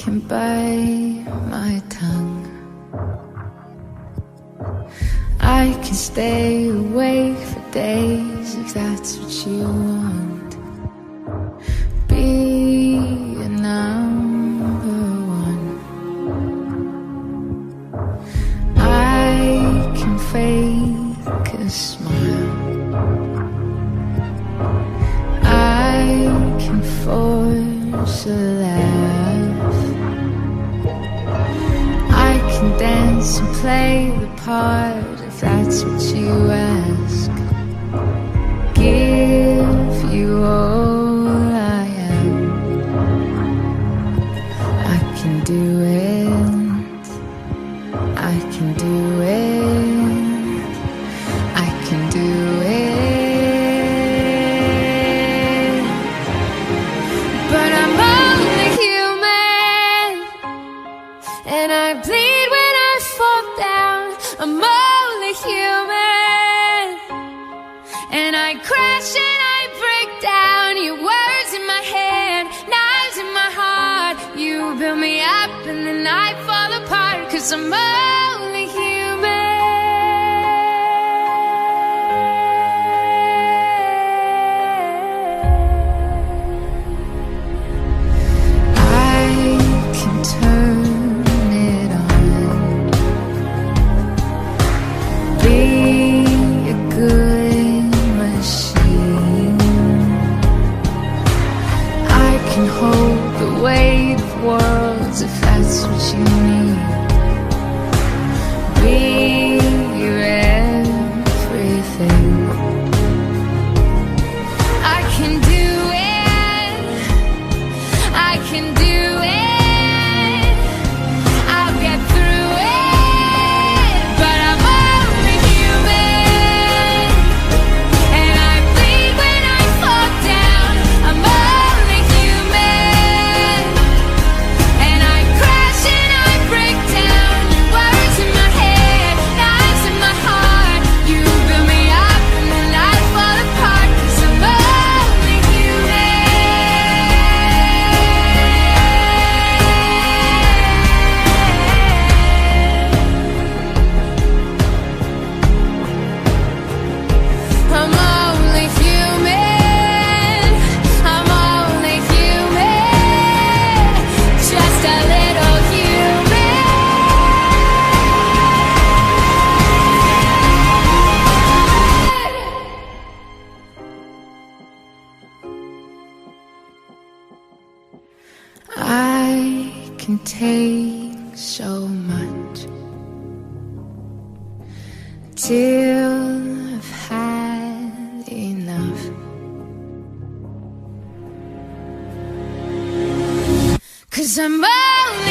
can bite my tongue. I can stay awake for days if that's what you want. Be a number one. I can fake a smile. I can force a laugh. I can dance and play the part if that's what you ask. Give you all I am. I can do it. I can do it. I can do it. But I'm only human, and I bleed when I fall down. I'm only human, and I crash and I break down. Your words in my head, knives in my heart. You build me up and then I fall apart, 'cause I'm only human. I can turn it on. Be a good machine. I can hold the weight of worlds if that's what you need. Be your everything. I can do it. I can do it. I'll get through it. But I'm only human, and I bleed when I fall down. I'm only human, and I crash and I break down. Words in my head, knives in my heart. You build me up and then I fall apart, 'cause I'm only I'm only human. I'm only human. Just a little human. I can take so much till I've had enough. 'Cause I'm only